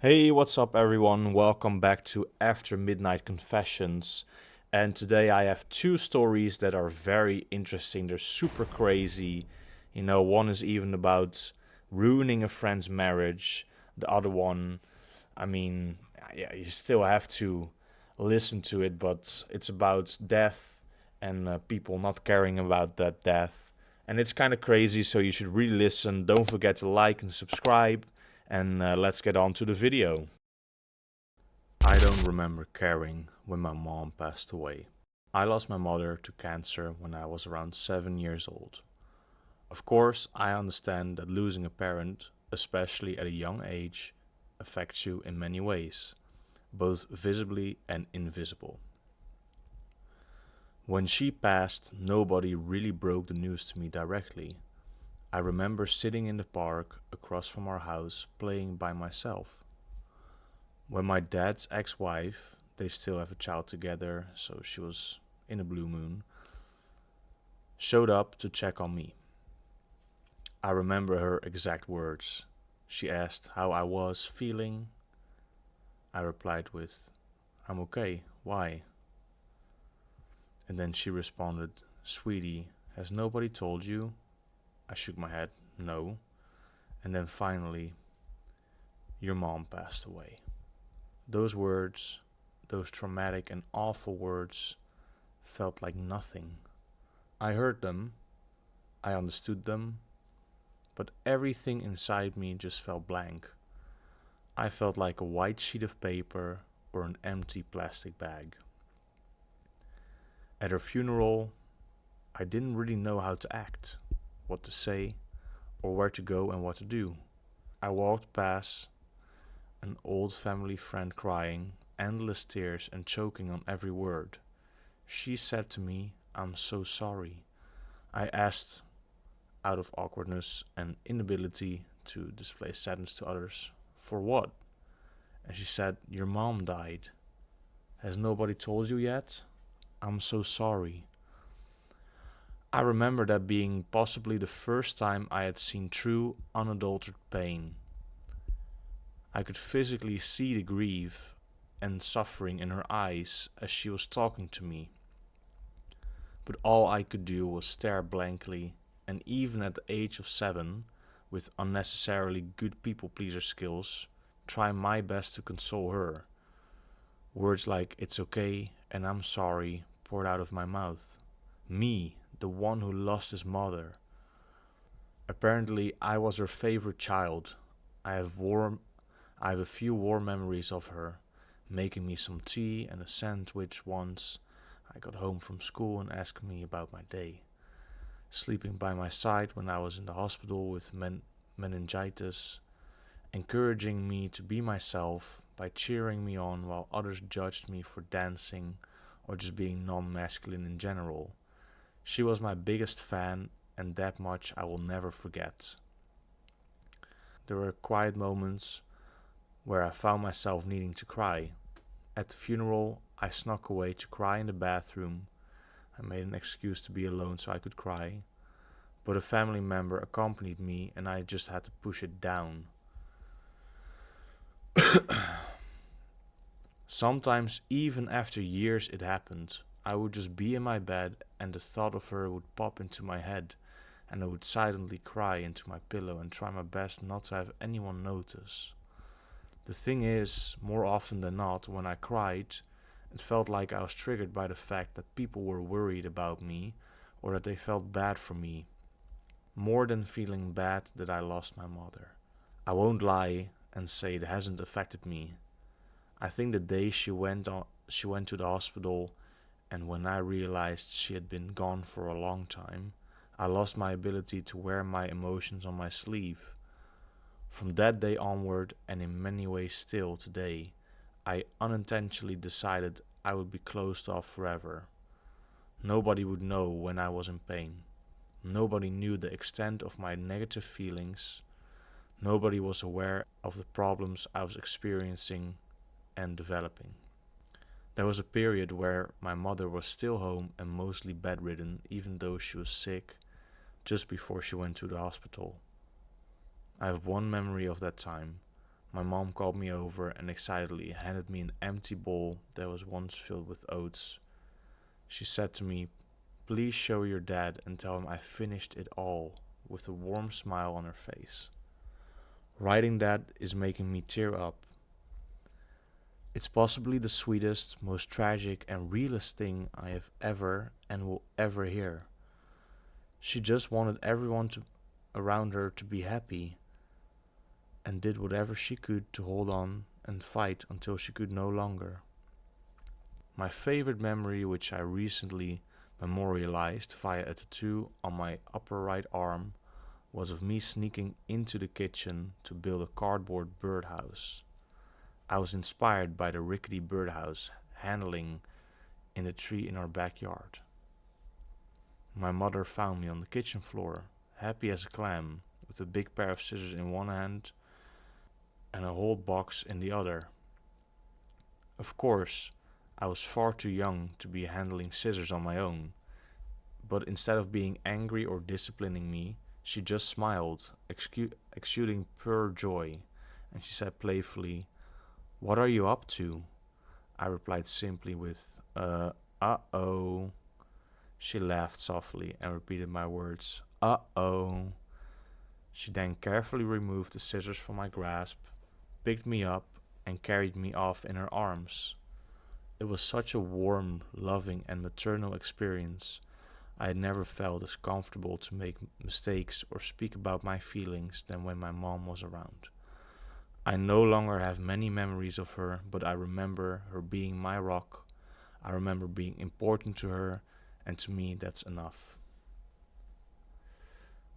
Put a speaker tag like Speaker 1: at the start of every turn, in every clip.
Speaker 1: Hey, what's up, everyone? Welcome back to After Midnight Confessions. And today I have two stories that are very interesting. They're super crazy. One is even about ruining a friend's marriage. The other one, I mean, yeah, you still have to listen to it, but it's about death and people not caring about that death. And it's kind of crazy, so you should really listen. Don't forget to like and subscribe. And let's get on to the video. I don't remember caring when my mom passed away. I lost my mother to cancer when I was around 7 years old. Of course, I understand that losing a parent, especially at a young age, affects you in many ways, both visibly and invisible. When she passed, nobody really broke the news to me directly. I remember sitting in the park across from our house playing by myself. When my dad's ex wife, they still have a child together, so she was in a blue moon, showed up to check on me. I remember her exact words. She asked how I was feeling. I replied with, "I'm okay, why?" And then she responded, "Sweetie, has nobody told you?" I shook my head, "No." And then finally, "Your mom passed away." Those words, those traumatic and awful words, felt like nothing. I heard them, I understood them, but everything inside me just felt blank. I felt like a white sheet of paper or an empty plastic bag. At her funeral, I didn't really know how to act, what to say, or where to go and what to do. I walked past an old family friend crying, endless tears and choking on every word. She said to me, "I'm so sorry." I asked, out of awkwardness and inability to display sadness to others, "For what?" And she said, "Your mom died. Has nobody told you yet? I'm so sorry." I remember that being possibly the first time I had seen true, unadulterated pain. I could physically see the grief and suffering in her eyes as she was talking to me. But all I could do was stare blankly, and even at the age of 7, with unnecessarily good people pleaser skills, try my best to console her. Words like "it's okay" and "I'm sorry" poured out of my mouth. Me, the one who lost his mother. Apparently, I was her favorite child. I have warm I have a few warm memories of her, making me some tea and a sandwich once I got home from school and asked me about my day, sleeping by my side when I was in the hospital with meningitis, encouraging me to be myself by cheering me on while others judged me for dancing or just being non masculine in general. She was my biggest fan, and that much I will never forget. There were quiet moments where I found myself needing to cry. At the funeral, I snuck away to cry in the bathroom. I made an excuse to be alone so I could cry, but a family member accompanied me and I just had to push it down. Sometimes, even after years it happened, I would just be in my bed and the thought of her would pop into my head, and I would silently cry into my pillow and try my best not to have anyone notice. The thing is, more often than not, when I cried, it felt like I was triggered by the fact that people were worried about me or that they felt bad for me, more than feeling bad that I lost my mother. I won't lie and say it hasn't affected me. I think the day she went to the hospital, and when I realized she had been gone for a long time, I lost my ability to wear my emotions on my sleeve. From that day onward, and in many ways still today, I unintentionally decided I would be closed off forever. Nobody would know when I was in pain. Nobody knew the extent of my negative feelings. Nobody was aware of the problems I was experiencing and developing. There was a period where my mother was still home and mostly bedridden, even though she was sick, just before she went to the hospital. I have one memory of that time. my mom called me over and excitedly handed me an empty bowl that was once filled with oats. She said to me, "Please show your dad and tell him I finished it all," with a warm smile on her face. Writing that is making me tear up. It's possibly the sweetest, most tragic, and realest thing I have ever and will ever hear. She just wanted around her to be happy and did whatever she could to hold on and fight until she could no longer. My favorite memory, which I recently memorialized via a tattoo on my upper right arm, was of me sneaking into the kitchen to build a cardboard birdhouse. I was inspired by the rickety birdhouse handling in a tree in our backyard. My mother found me on the kitchen floor, happy as a clam, with a big pair of scissors in one hand and a whole box in the other. Of course, I was far too young to be handling scissors on my own, but instead of being angry or disciplining me, she just smiled, exuding pure joy, and she said playfully, "What are you up to?" I replied simply with, uh-oh. She laughed softly and repeated my words, "Uh-oh." She then carefully removed the scissors from my grasp, picked me up, and carried me off in her arms. It was such a warm, loving, and maternal experience. I had never felt as comfortable to make mistakes or speak about my feelings than when my mom was around. I no longer have many memories of her, but I remember her being my rock. I remember being important to her, and to me that's enough.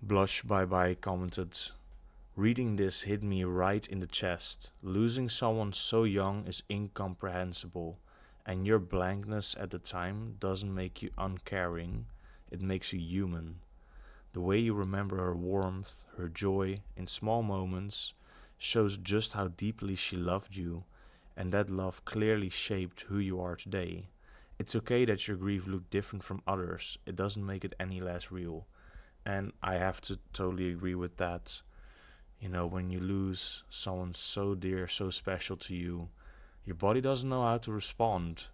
Speaker 1: Blush Bye Bye commented, "Reading this hit me right in the chest. Losing someone so young is incomprehensible, and your blankness at the time doesn't make you uncaring, it makes you human. The way you remember her warmth, her joy in small moments, shows just how deeply she loved you, and that love clearly shaped who you are today. It's okay that your grief looked different from others, it doesn't make it any less real." And I have to totally agree with that. You know, when you lose someone so dear, so special to you, your body doesn't know how to respond.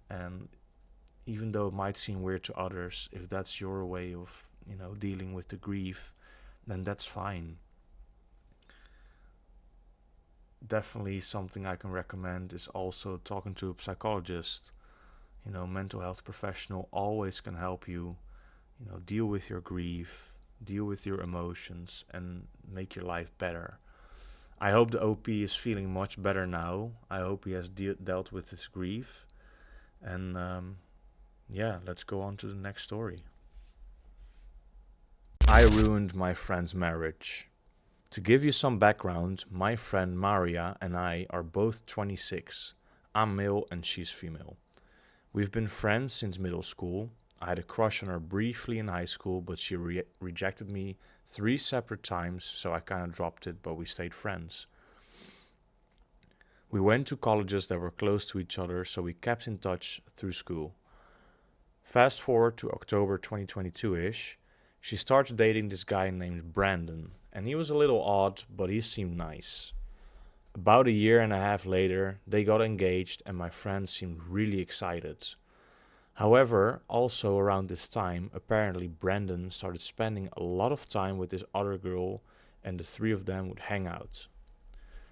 Speaker 1: And even though it might seem weird to others, if that's your way of, dealing with the grief, then that's fine. Definitely something I can recommend is also talking to a psychologist. Mental health professional always can help you, deal with your grief, deal with your emotions, and make your life better. I hope the OP is feeling much better now. I hope he has dealt with his grief. And yeah, let's go on to the next story. I ruined my friend's marriage. To give you some background, my friend Maria and I are both 26. I'm male and she's female. We've been friends since middle school. I had a crush on her briefly in high school, but she rejected me 3 separate times, so I kind of dropped it, but we stayed friends. We went to colleges that were close to each other, so we kept in touch through school. Fast forward to October 2022-ish, she starts dating this guy named Brandon, and he was a little odd, but he seemed nice. About a year and a half later, they got engaged, and my friend seemed really excited. However, also around this time, apparently Brandon started spending a lot of time with this other girl, and the 3 of them would hang out.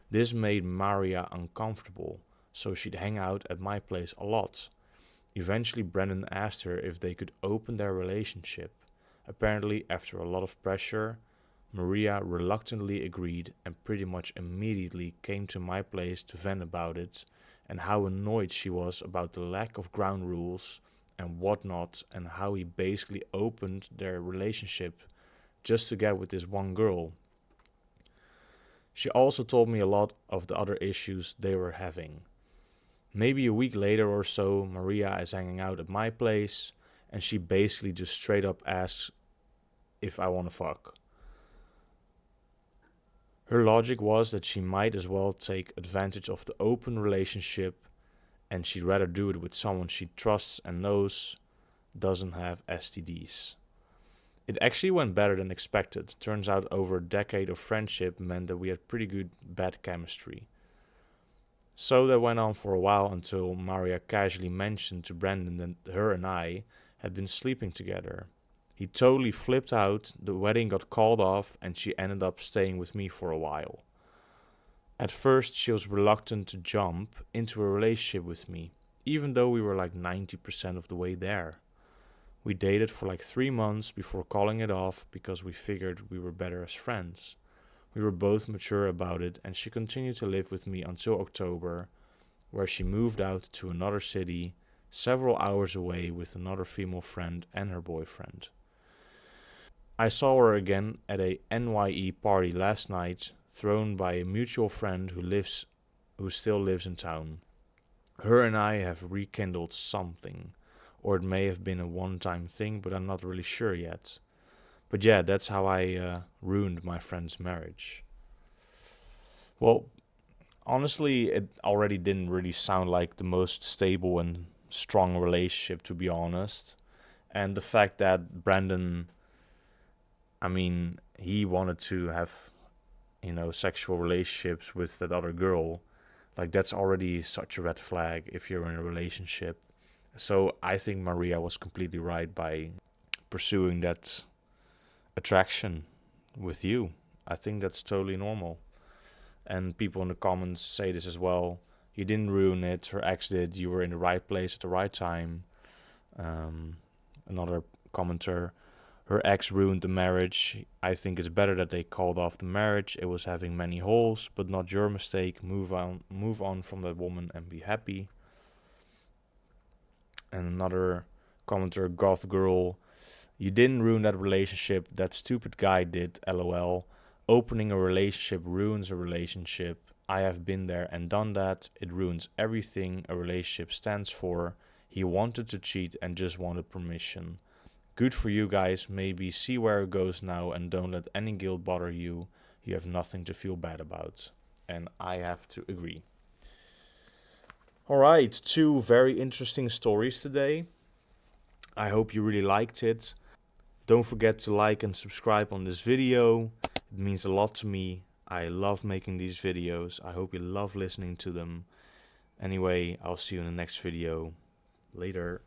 Speaker 1: This made Maria uncomfortable, so she'd hang out at my place a lot. Eventually, Brandon asked her if they could open their relationship. Apparently, after a lot of pressure, Maria reluctantly agreed and pretty much immediately came to my place to vent about it and how annoyed she was about the lack of ground rules and whatnot, and how he basically opened their relationship just to get with this one girl. She also told me a lot of the other issues they were having. Maybe a week later or so, Maria is hanging out at my place, and she basically just straight up asks if I want to fuck. Her logic was that she might as well take advantage of the open relationship, and she'd rather do it with someone she trusts and knows doesn't have STDs. It actually went better than expected. Turns out over a decade of friendship meant that we had pretty good bad chemistry. So that went on for a while until Maria casually mentioned to Brandon that her and I had been sleeping together. He totally flipped out, the wedding got called off, and she ended up staying with me for a while. At first, she was reluctant to jump into a relationship with me, even though we were like 90% of the way there. We dated for like 3 months before calling it off because we figured we were better as friends. We were both mature about it, and she continued to live with me until October, where she moved out to another city, several hours away, with another female friend and her boyfriend. I saw her again at a NYE party last night, thrown by a mutual friend who still lives in town. Her and I have rekindled something, or it may have been a one-time thing, but I'm not really sure yet. But yeah, that's how I ruined my friend's marriage. Well, honestly, it already didn't really sound like the most stable and strong relationship, to be honest. And the fact that Brandon, I mean, he wanted to have, sexual relationships with that other girl, like that's already such a red flag if you're in a relationship. So I think Maria was completely right by pursuing that attraction with you. I think that's totally normal. And people in the comments say this as well. You didn't ruin it, her ex did. You were in the right place at the right time. Another commenter, her ex ruined the marriage. I think it's better that they called off the marriage. It was having many holes, but not your mistake. Move on from that woman and be happy. And another commenter, goth girl, you didn't ruin that relationship. That stupid guy did. LOL. Opening a relationship ruins a relationship. I have been there and done that. It ruins everything a relationship stands for. He wanted to cheat and just wanted permission. Good for you guys. Maybe see where it goes now and don't let any guilt bother you. You have nothing to feel bad about. And I have to agree. Alright, 2 very interesting stories today. I hope you really liked it. Don't forget to like and subscribe on this video. It means a lot to me. I love making these videos. I hope you love listening to them. Anyway, I'll see you in the next video. Later.